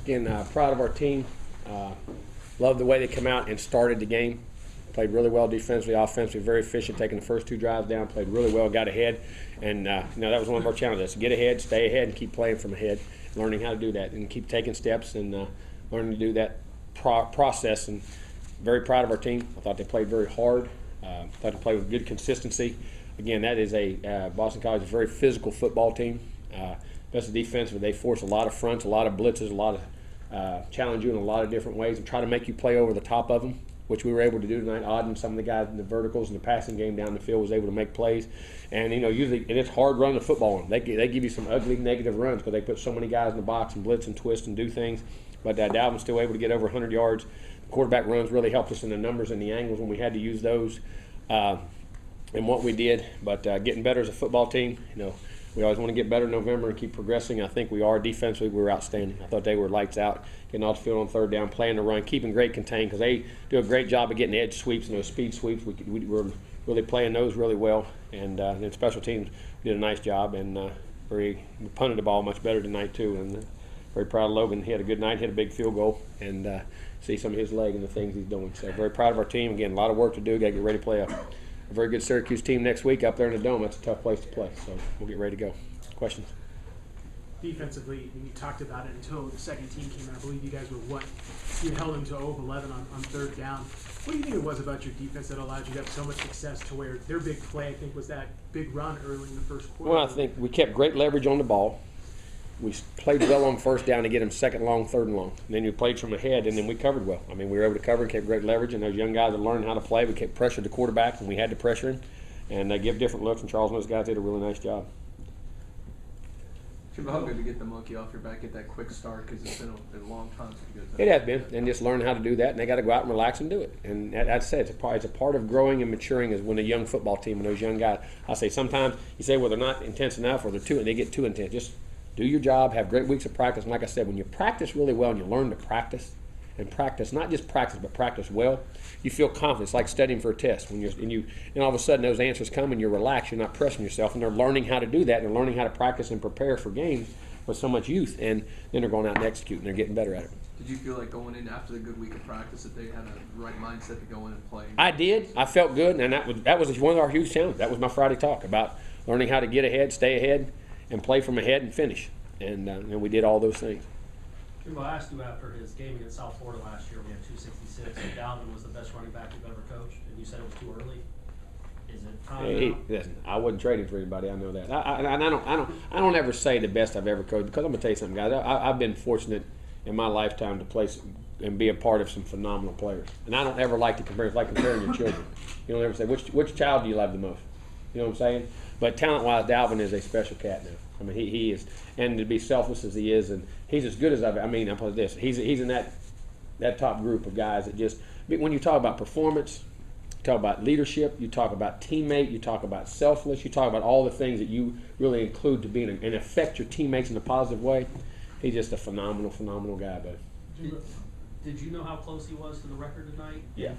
Again, proud of our team. Love the way they come out and started the game. Played really well defensively, offensively, very efficient, taking the first 2 drives down, played really well, got ahead. And that was one of our challenges, get ahead, stay ahead, and keep playing from ahead, learning how to do that, and keep taking steps and learning to do that process. And very proud of our team. I thought they played very hard. Thought they played with good consistency. Again, that is Boston College is a very physical football team. Especially defensively, they force a lot of fronts, a lot of blitzes, a lot of challenge you in a lot of different ways and try to make you play over the top of them, which we were able to do tonight. Auden, some of the guys in the verticals and the passing game down the field was able to make plays. And, usually, and it's hard running the football on them. They give you some ugly negative runs because they put so many guys in the box and blitz and twist and do things. But Dalvin's still able to get over 100 yards. The quarterback runs really helped us in the numbers and the angles when we had to use those and what we did. But getting better as a football team, we always want to get better in November and keep progressing. I think we are. Defensively, we were outstanding. I thought they were lights out, getting off the field on 3rd down, playing the run, keeping great contained because they do a great job of getting edge sweeps and those speed sweeps. We were really playing those really well. And then special teams did a nice job and we punted the ball much better tonight too. And very proud of Logan. He had a good night, hit a big field goal, and see some of his leg and the things he's doing. So very proud of our team. Again, a lot of work to do. Got to get ready to play a very good Syracuse team next week up there in the Dome. That's a tough place to play, so we'll get ready to go. Questions? Defensively, you talked about it until the second team came in. I believe you guys were you held them to 0 of 11 on 3rd down. What do you think it was about your defense that allowed you to have so much success to where their big play, I think, was that big run early in the first quarter? Well, I think we kept great leverage on the ball. We played well on 1st down to get them 2nd long, 3rd and long. And then we played from ahead, and then we covered well. I mean, we were able to cover and kept great leverage, and those young guys are learning how to play. We kept pressured the quarterback, and we had to pressure him. And they give different looks, and Charles and those guys did a really nice job. Jimbo, how good to get the monkey off your back, get that quick start, because it's been a long time since you guys. It has been, and just learning how to do that, and they got to go out and relax and do it. And I'd say it's a part of growing and maturing is when a young football team and those young guys. I say sometimes you say, well, they're not intense enough, or they get too intense. Just do your job, have great weeks of practice. And like I said, when you practice really well and you learn to practice, and practice, not just practice, but practice well, you feel confident. It's like studying for a test. And all of a sudden those answers come and you're relaxed, you're not pressing yourself, and they're learning how to do that. They're learning how to practice and prepare for games with so much youth, and then they're going out and execute, and they're getting better at it. Did you feel like going in after the good week of practice that they had a right mindset to go in and play? I did. I felt good, and that was one of our huge challenges. That was my Friday talk about learning how to get ahead, stay ahead, and play from ahead and finish. And we did all those things. Jimbo, I asked you after his game against South Florida last year, we had 266, and Dalvin was the best running back you've ever coached, and you said it was too early. Is it time listen, I wouldn't trade him for anybody. I know that. I don't ever say the best I've ever coached, because I'm gonna tell you something, guys. I've been fortunate in my lifetime to play and be a part of some phenomenal players, and I don't ever like to compare. It's like comparing your children. You don't ever say which child do you love the most. You know what I'm saying? But talent-wise, Dalvin is a special cat now. I mean, he is, and to be selfless as he is, and he's as good as I'll put it this: he's in that top group of guys that just, when you talk about performance, you talk about leadership, you talk about teammate, you talk about selfless, you talk about all the things that you really include to be and affect your teammates in a positive way. He's just a phenomenal guy, buddy. Did you know how close he was to the record tonight? Yeah.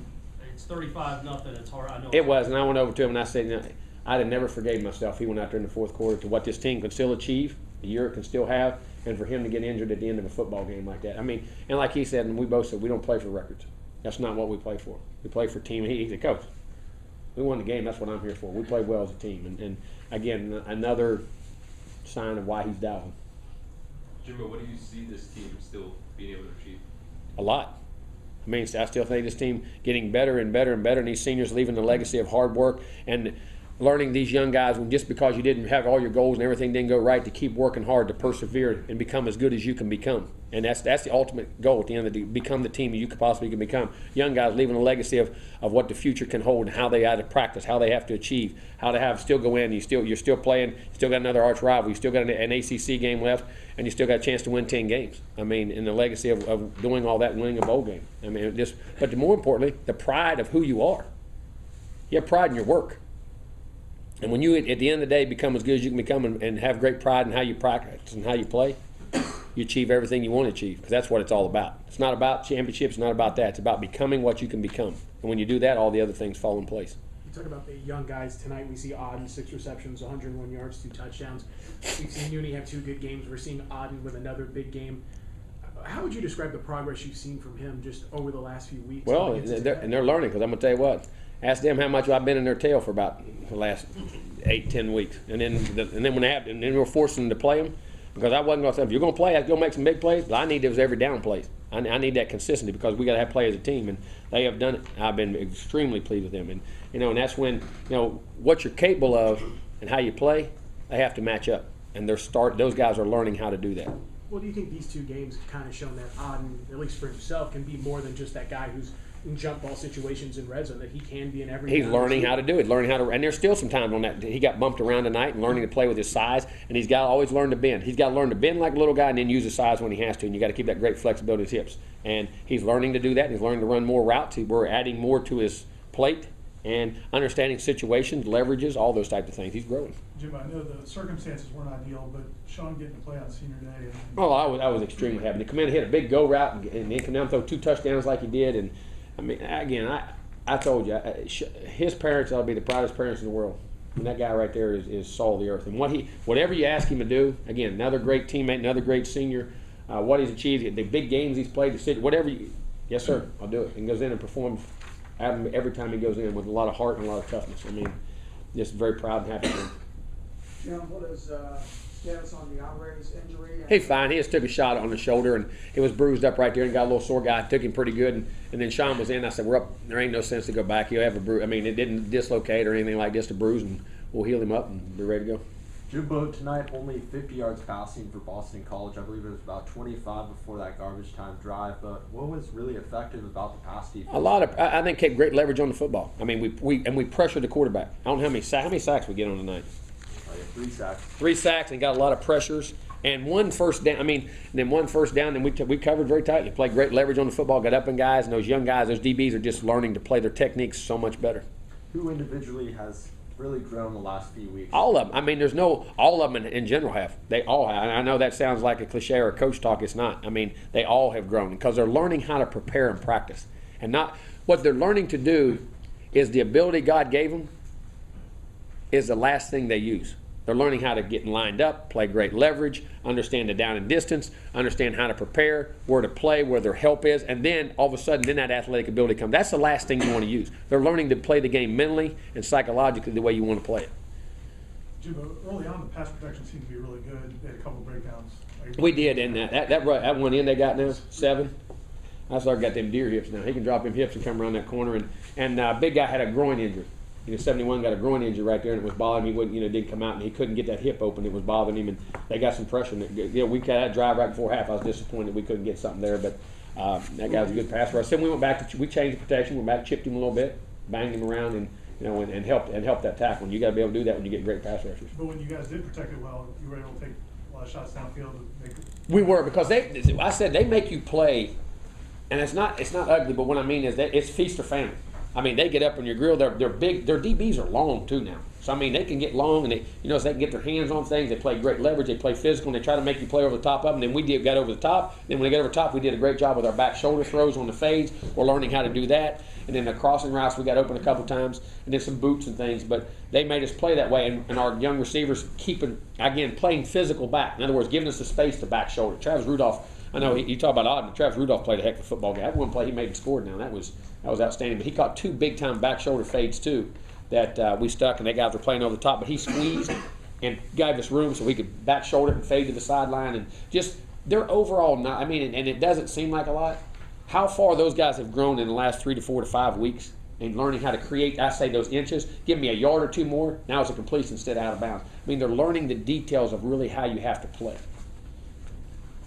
It's 35-0. It's hard. I know. It was, and I went over to him and I said, I'd have never forgave myself. He went out there in the 4th quarter to what this team can still achieve, the year it can still have, and for him to get injured at the end of a football game like that. I mean, and like he said, and we both said, we don't play for records. That's not what we play for. We play for team. He's a coach. We won the game. That's what I'm here for. We play well as a team. And again, another sign of why he's Dalvin. Jimbo, what do you see this team still being able to achieve? A lot. I mean, I still think this team getting better and better and better, and these seniors leaving the legacy of hard work and learning these young guys, when just because you didn't have all your goals and everything didn't go right, to keep working hard, to persevere and become as good as you can become. And that's the ultimate goal at the end of the day, become the team you could possibly can become. Young guys leaving a legacy of what the future can hold and how they have to practice, how they have to achieve, how to still go in. You're still playing, you still got another arch rival, you still got an ACC game left, and you still got a chance to win 10 games. I mean, in the legacy of doing all that and winning a bowl game. I mean, but more importantly, the pride of who you are. You have pride in your work. And when you, at the end of the day, become as good as you can become and have great pride in how you practice and how you play, you achieve everything you want to achieve, because that's what it's all about. It's not about championships, it's not about that. It's about becoming what you can become. And when you do that, all the other things fall in place. You talk about the young guys tonight. We see Auden, 6 receptions, 101 yards, 2 touchdowns. We've seen Nooney have 2 good games. We're seeing Auden with another big game. How would you describe the progress you've seen from him just over the last few weeks? Well, they're learning, because I'm going to tell you what. Ask them how much I've been in their tail for about the last 8-10 weeks, and then when we were forcing them to play them, because I wasn't going to say, if you're going to play, I go make some big plays. But I need those every down plays. I need that consistency, because we got to have play as a team, and they have done it. I've been extremely pleased with them, and and that's when what you're capable of and how you play, they have to match up, and those guys are learning how to do that. Well, do you think these two games have kind of shown that Auden, at least for himself, can be more than just that guy who's in jump ball situations in red zone, that he can be in every. He's learning how to do it, and there's still some times on that. He got bumped around tonight and learning to play with his size, and he's got to always learn to bend. He's got to learn to bend like a little guy and then use his size when he has to, and you got to keep that great flexibility in his hips. And he's learning to do that, and he's learning to run more routes. We're adding more to his plate and understanding situations, leverages, all those types of things. He's growing. Jim, I know the circumstances weren't ideal, but Sean getting to play on senior day. Oh, I was extremely happy to come in and hit a big go route and then come down and throw 2 touchdowns like he did. And I mean, again, I told you, his parents ought to be the proudest parents in the world. And that guy right there is salt of the earth. And whatever you ask him to do, again, another great teammate, another great senior. What he's achieved, the big games he's played, the city, whatever. Yes, sir, I'll do it. And goes in and performs every time he goes in with a lot of heart and a lot of toughness. I mean, just very proud and happy for him. Jim, what is status on the Auburn's injury? He's fine. He just took a shot on the shoulder, and it was bruised up right there and got a little sore guy. Took him pretty good, and then Sean was in. I said, we're up. There ain't no sense to go back. He'll have a bruise. I mean, it didn't dislocate or anything like this, a bruise, and we'll heal him up and be ready to go. Jimbo, tonight only 50 yards passing for Boston College. I believe it was about 25 before that garbage time drive. But what was really effective about the pass defense? I think kept great leverage on the football. I mean, we pressured the quarterback. I don't know how many sacks we get on tonight. 3 sacks. 3 sacks and got a lot of pressures. And 1 first down. I mean, and then 1 first down. And we covered very tightly. Played great leverage on the football. Got up in guys, and those young guys, those DBs are just learning to play their techniques so much better. Who individually has really grown the last few weeks? All of them. I mean, all of them in general have. They all have. And I know that sounds like a cliche or a coach talk. It's not. I mean, they all have grown because they're learning how to prepare and practice. And not what they're learning to do is the ability God gave them is the last thing they use. They're learning how to get lined up, play great leverage, understand the down and distance, understand how to prepare, where to play, where their help is, and then all of a sudden, then that athletic ability comes. That's the last thing you want to use. They're learning to play the game mentally and psychologically the way you want to play it. Jimbo, early on, the pass protection seemed to be really good. They had a couple of breakdowns. We did, and that one in they got now, 7. That's why I got them deer hips now. He can drop them hips and come around that corner, and big guy had a groin injury. 71 got a groin injury right there, and it was bothering him. He wouldn't, didn't come out, and he couldn't get that hip open. It was bothering him, and they got some pressure. We got that drive right before half. I was disappointed we couldn't get something there, but that guy was a good passer. So we went back we changed the protection. Went back, chipped him a little bit, banged him around, and and helped that tackle. And you got to be able to do that when you get great pass rushers. But when you guys did protect it well, you were able to take a lot of shots downfield. We were, because I said they make you play, and it's not ugly, but what I mean is that it's feast or famine. I mean, they get up on your grill. They're big. Their DBs are long too now. So I mean, they can get long, and so they can get their hands on things. They play great leverage. They play physical, and they try to make you play over the top of them. Then we got over the top. Then when they got over the top, we did a great job with our back shoulder throws on the fades. We're learning how to do that. And then the crossing routes, we got open a couple times, and then some boots and things. But they made us play that way, and our young receivers playing physical back. In other words, giving us the space to back shoulder. Travis Rudolph. I know you talk about Auden. Travis Rudolph played a heck of a football game. That one play he made and scored now. That was outstanding. But he caught 2 big-time back shoulder fades, too, that we stuck, and they guys were playing over the top. But he squeezed and gave us room so we could back shoulder and fade to the sideline. And just their overall, and it doesn't seem like a lot, how far those guys have grown in the last 3 to 4 to 5 weeks and learning how to create, I say, those inches. Give me a yard or 2 more. Now it's a completion instead of out of bounds. I mean, they're learning the details of really how you have to play.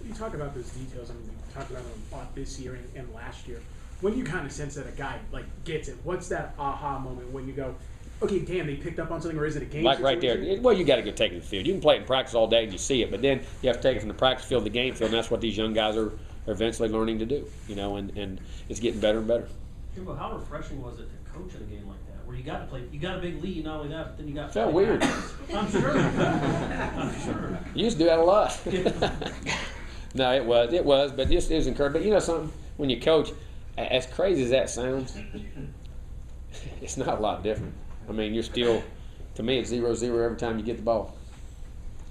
You talk about those details, and we talked about them a lot this year and last year. When you kind of sense that a guy gets it, what's that aha moment when you go, okay, damn, they picked up on something, or is it a game? Like right situation? there. Well, you got to go take it to the field. You can play it in practice all day and you see it, but then you have to take it from the practice field to the game field, and that's what these young guys are eventually learning to do. And it's getting better and better. Jimbo, how refreshing was it to coach in a game like that, where you got to play, you got a big lead, not only that, but then you got. Felt weird. I'm sure. I'm sure. You used to do that a lot. No, it was, but it was encouraging. But you know something? When you coach, as crazy as that sounds, it's not a lot different. I mean, you're still, to me, it's 0-0 every time you get the ball.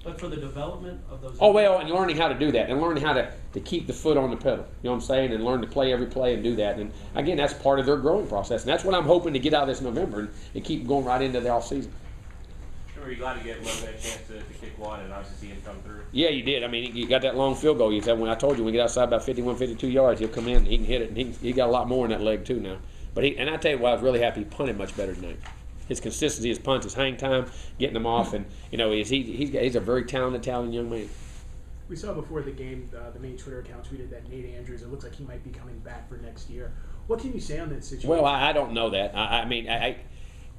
But for the development of those. Oh, well, and learning how to do that, and learning how to keep the foot on the pedal, you know what I'm saying, and learn to play every play and do that. And again, that's part of their growing process, and that's what I'm hoping to get out of this November and keep going right into the off season. Were you glad to get Logan a chance to kick one and obviously see him come through? Yeah, you did. I mean, you got that long field goal. You said when I told you when we get outside about 51, 52 yards, he'll come in and he can hit it, and he got a lot more in that leg too now. But and I tell you what, I was really happy he punted much better tonight. His consistency, his punts, his hang time, getting them off, and you know, he's a very talented young man. We saw before the game, the main Twitter account tweeted that Nate Andrews, it looks like he might be coming back for next year. What can you say on that situation? Well, I don't know that. I mean,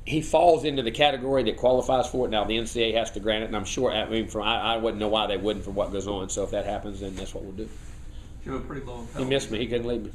he falls into the category that qualifies for it. Now, the NCAA has to grant it, and I'm sure, I wouldn't know why they wouldn't for what goes on. So if that happens, then that's what we'll do. You have a pretty low on He penalties. missed me. He couldn't leave me.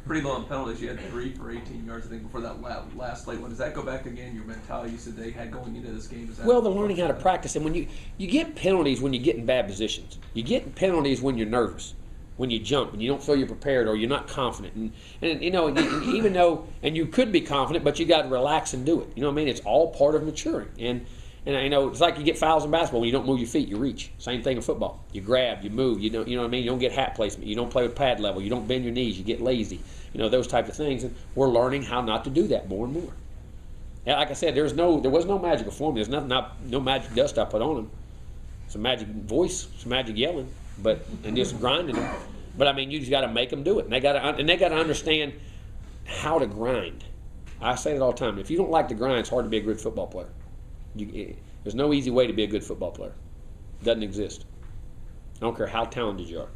Pretty low on penalties. You had 3 for 18 yards, I think, before that last late one. Does that go back again, your mentality you said they had going into this game? Well, they're learning how to practice. And when you get penalties when you get in bad positions. You get penalties when you're nervous, when you jump, and you don't feel you're prepared or you're not confident. And you know, even though, and you could be confident, but you got to relax and do it. You know what I mean? It's all part of maturing. And you know, it's like you get fouls in basketball. When you don't move your feet, you reach. Same thing in football. You grab, you move. You know what I mean? You don't get hat placement. You don't play with pad level. You don't bend your knees. You get lazy. You know, those types of things. And we're learning how not to do that more and more. And like I said, there was no magical formula. There's no magic dust I put on them. Some magic voice, some magic yelling, and just grinding them. But I mean, you just got to make them do it, and they got to understand how to grind. I say it all the time. If you don't like to grind, it's hard to be a good football player. There's no easy way to be a good football player. It doesn't exist. I don't care how talented you are.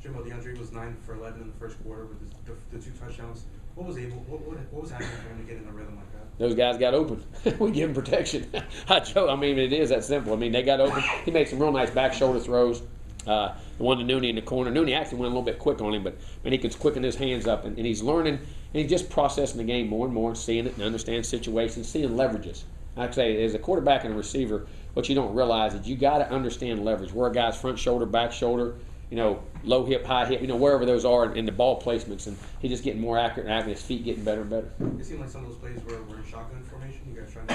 Jimbo, DeAndre was 9 for 11 in the first quarter with the 2 touchdowns. What was happening for him to get in a rhythm like that? Those guys got open. We give them protection. I joke. I mean, it is that simple. I mean, they got open. He made some real nice back shoulder throws. The one to Nooney in the corner. Nooney actually went a little bit quick on him, but he can quicken his hands up, and he's learning, and he's just processing the game more and more, seeing it and understanding situations, seeing leverages. I'd say as a quarterback and a receiver, what you don't realize is you got to understand leverage. Where a guy's front shoulder, back shoulder, you know, low hip, high hip, you know, wherever those are in the ball placements, and he's just getting more accurate and his feet getting better and better. It seemed like some of those plays were in shotgun formation. You guys trying to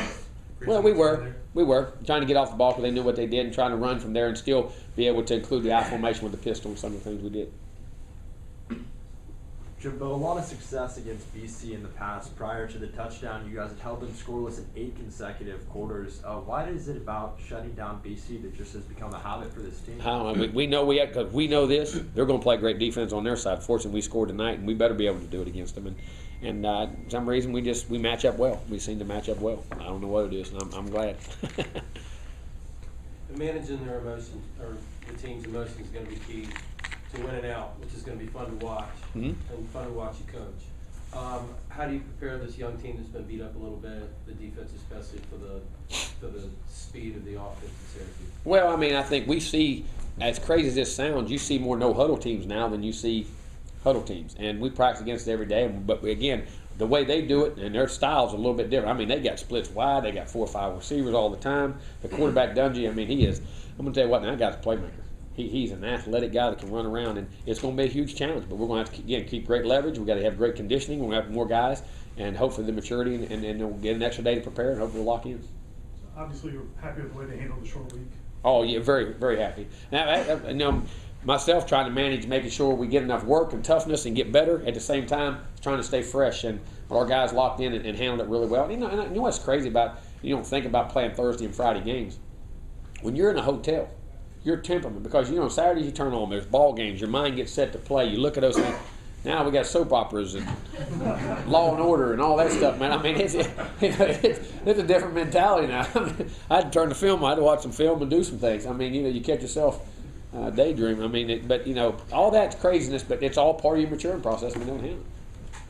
create Well, some we were trying to get off the ball because they knew what they did and trying to run from there and still be able to include the I formation with the pistol and some of the things we did. Jimbo, a lot of success against BC in the past. Prior to the touchdown, you guys had held them scoreless in 8 consecutive quarters. Why is it about shutting down BC that just has become a habit for this team? We know because we know this. They're going to play great defense on their side. Fortunately, we scored tonight, and we better be able to do it against them. And for some reason, we match up well. We seem to match up well. I don't know what it is, and I'm glad. Managing their emotions, or the team's emotions, is going to be key to winning out, which is going to be fun to watch, and fun to watch you coach. How do you prepare this young team that's been beat up a little bit, the defense especially, for the speed of the offense in Syracuse? Well, I mean, I think we see, as crazy as this sounds, you see more no-huddle teams now than you see huddle teams. And we practice against it every day. But, again, the way they do it and their style's a little bit different. I mean, they got splits wide. They got 4 or 5 receivers all the time. The quarterback, Dungy, I mean, he is. I'm going to tell you what, that guy's a playmaker. He's an athletic guy that can run around, and it's going to be a huge challenge. But we're going to have to, again, keep great leverage. We've got to have great conditioning. We're going to have more guys, and hopefully the maturity, and we'll get an extra day to prepare, and hopefully we'll lock in. Obviously, you're happy with the way they handled the short week. Oh, yeah, very, very happy. Now, myself trying to manage making sure we get enough work and toughness and get better at the same time, trying to stay fresh. And our guys locked in and handled it really well. And you know what's crazy about, you don't think about playing Thursday and Friday games. When you're in a hotel, your temperament, because, Saturdays you turn on, there's ball games, your mind gets set to play. You look at those things. Now we got soap operas and Law and Order and all that stuff, man. I mean, it's a different mentality now. I mean, I had to turn the film. I had to watch some film and do some things. I mean, you catch yourself daydream. I mean, but all that's craziness, but it's all part of your maturing process. We don't handle it.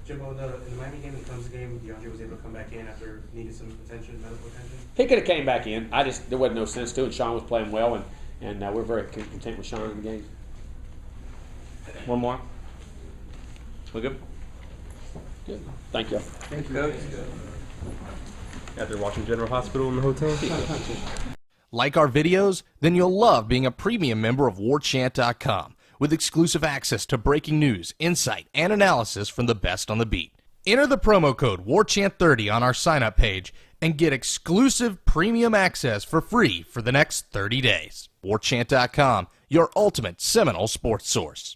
Jimbo, in the Miami game, the Clemson game, DeAndre was able to come back in after needing some attention, medical attention. He could have came back in. There wasn't no sense to it. Sean was playing well, and we're very content with Sean in the game. One more. We good? Good. Thank you. Thank you, Coach. Out there watching General Hospital in the hotel. Like our videos? Then you'll love being a premium member of Warchant.com with exclusive access to breaking news, insight, and analysis from the best on the beat. Enter the promo code WARCHANT30 on our sign-up page, and get exclusive premium access for free for the next 30 days. Warchant.com, your ultimate Seminole sports source.